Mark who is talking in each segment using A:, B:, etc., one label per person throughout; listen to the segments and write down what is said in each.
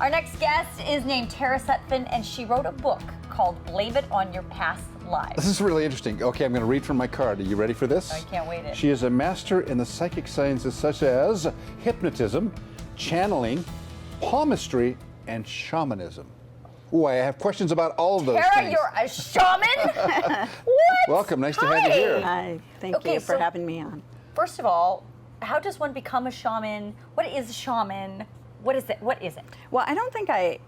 A: Our next guest is named Tara Sutphen, and she wrote a book called Blame It on Your Past Lives.
B: This is really interesting. Okay, I'm going to read from my card. Are you ready for this?
A: I can't wait.
B: She is a master in the psychic sciences such as hypnotism, channeling, palmistry, and shamanism. Ooh, I have questions about all of those
A: Tara,
B: things.
A: you're a shaman? What?
B: Welcome. Nice to have you here.
C: Hi. Thank you for having me on.
A: First of all, how does one become a shaman? What is a shaman? What is it? What is it?
C: Well, I don't think I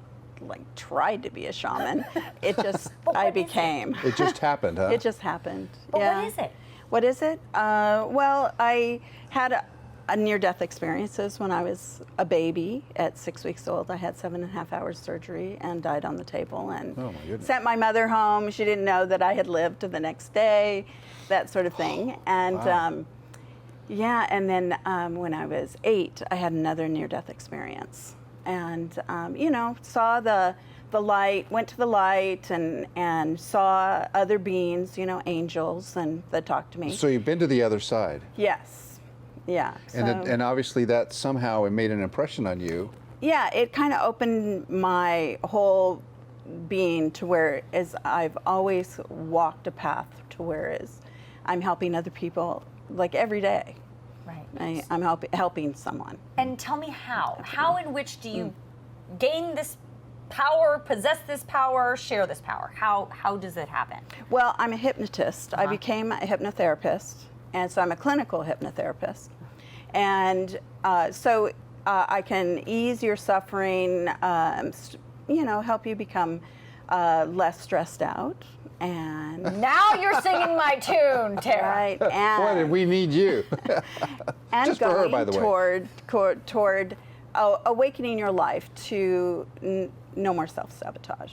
C: tried to be a shaman. It just I became.
B: It just happened, huh?
C: It just happened.
A: But
C: yeah.
A: what is it?
C: What is it? Well, I had a near-death experiences when I was a baby at 6 weeks old. I had 7.5 hours surgery and died on the table, and
B: Oh, my goodness.
C: sent my mother home. She didn't know that I had lived to the next day, that sort of thing. And
B: Wow.
C: yeah, and then when I was 8, I had another near-death experience, and you know, saw the light, went to the light, and saw other beings, you know, angels, and that talked to me.
B: So you've been to the other side.
C: Yes. Yeah.
B: And obviously that somehow it made an impression on you.
C: Yeah, it kind of opened my whole being to where is I've always walked a path to where is I'm helping other people like every day.
A: Right.
C: I'm helping someone.
A: And tell me how. How in which do you gain this power, possess this power, share this power? How does it happen?
C: Well, I'm a hypnotist. I became a hypnotherapist, and so I'm a clinical hypnotherapist. And so I can ease your suffering, you know, help you become less stressed out. And
A: Now you're singing my tune, Tara.
C: right,
B: Boy, did
C: and,
B: we need you.
C: and
B: Just for her,
C: going
B: by the way.
C: toward awakening your life to no more self-sabotage.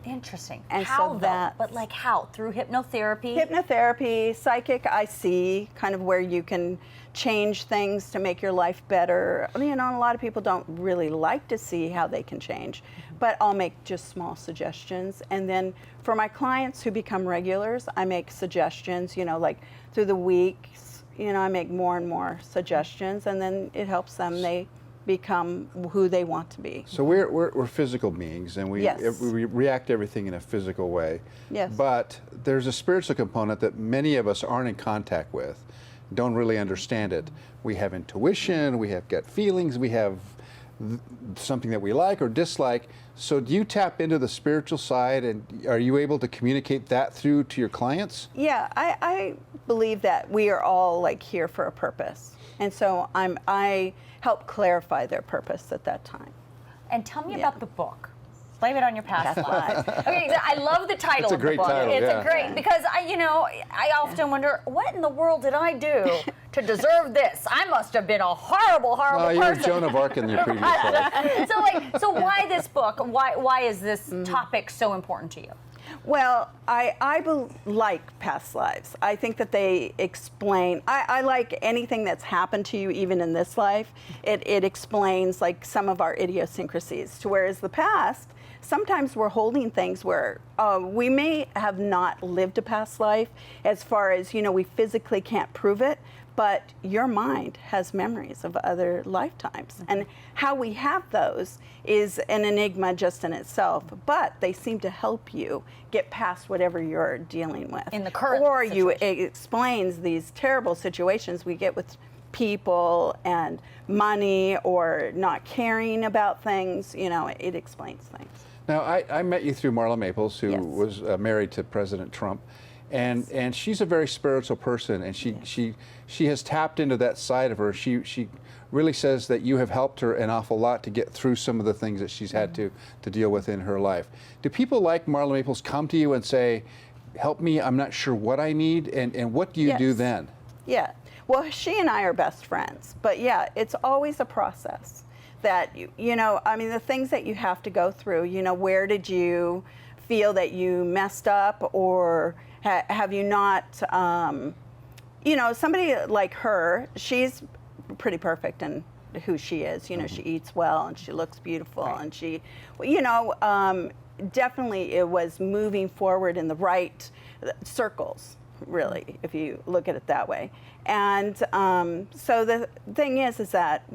A: Interesting.
C: And
A: how
C: so
A: though?
C: that's-
A: But like how? Through hypnotherapy?
C: Hypnotherapy, psychic, I see, kind of where you can change things to make your life better. You know, a lot of people don't really like to see how they can change, but I'll make just small suggestions. And then for my clients who become regulars, I make suggestions, you know, like through the weeks, you know, I make more and more suggestions, and then it helps them. They become who they want to be.
B: So we're physical beings, and we
C: Yes.
B: we react to everything in a physical way.
C: Yes.
B: But there's a spiritual component that many of us aren't in contact with, don't really understand it. We have intuition, we have gut feelings, we have something that we like or dislike. So do you tap into the spiritual side, and are you able to communicate that through to your clients?
C: Yeah, I believe that we are all like here for a purpose, and so I help clarify their purpose at that time.
A: And tell me
C: Yeah.
A: about the book. Blame It on Your Past
C: Past
A: Lives.
C: lives.
A: Okay, I love the title
B: It's a
A: of
B: great
A: the book.
B: title,
A: It's
B: yeah.
A: a great, because I often wonder, what in the world did I do to deserve this? I must have been a horrible, horrible
B: Oh, you were
A: person.
B: Joan of Arc in your previous life.
A: So why this book? Why is this topic so important to you?
C: Well, I like past lives. I think that they explain. I like anything that's happened to you, even in this life. It explains like some of our idiosyncrasies. To whereas the past, sometimes we're holding things where we may have not lived a past life, as far as, you know, we physically can't prove it, but your mind has memories of other lifetimes. And how we have those is an enigma just in itself, but they seem to help you get past whatever you're dealing with.
A: In the current
C: Or it
A: situation.
C: explains these terrible situations we get with people and money, or not caring about things. You know, it explains things.
B: Now, I met you through Marla Maples, who
C: Yes.
B: was married to President Trump, and she's a very spiritual person, and she has tapped into that side of her. She really says that you have helped her an awful lot to get through some of the things that she's had to deal with in her life. Do people like Marla Maples come to you and say, "Help me, I'm not sure what I need," and what do you do
C: Yes.
B: then?
C: Yeah. Well, she and I are best friends, but yeah, it's always a process that, you know, I mean, the things that you have to go through, you know, where did you feel that you messed up, or have you not, you know, somebody like her, she's pretty perfect in who she is. You know, she eats well and she looks beautiful, and she, you know, definitely it was moving forward in the right circles, really, if you look at it that way. And so the thing is that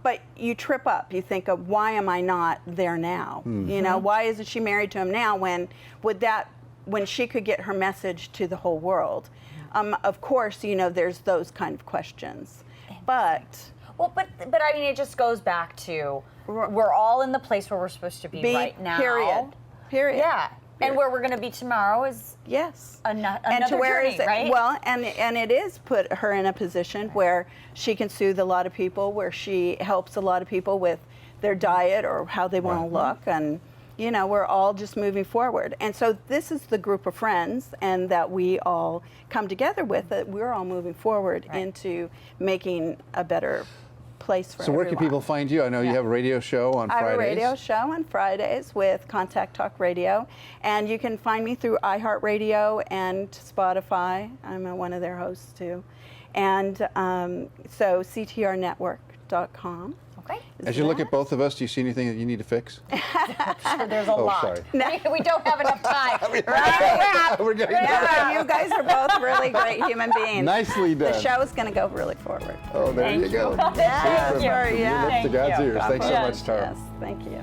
C: but you trip up. You think of, why am I not there now? You know, why isn't she married to him now when she could get her message to the whole world? Of course, you know, there's those kind of questions. But
A: I mean, it just goes back to we're all in the place where we're supposed to be right now.
C: Period.
A: Yeah. And where we're going to be tomorrow is another journey, right?
C: Well, and it is put her in a position where she can soothe a lot of people, where she helps a lot of people with their diet or how they want to look, and you know, we're all just moving forward. And so this is the group of friends, and that we all come together with, that we're all moving forward into making a better place for everyone.
B: Where can people find you? I know you have a radio show on Fridays.
C: I have a radio show on Fridays with Contact Talk Radio, and you can find me through iHeartRadio and Spotify. I'm one of their hosts too. And so ctrnetwork.com.
A: Okay.
B: As you look at both of us, do you see anything that you need to fix?
A: Sure, there's a lot.
B: Sorry.
A: We don't have enough time.
B: We're getting
C: Yeah, you guys are both really great human beings.
B: Nicely done.
C: The show is going to go really forward.
B: Oh, there you go.
A: Thank you.
C: Yeah,
B: Your lips to God's ears. Thanks so much, Tara.
C: Yes, thank you.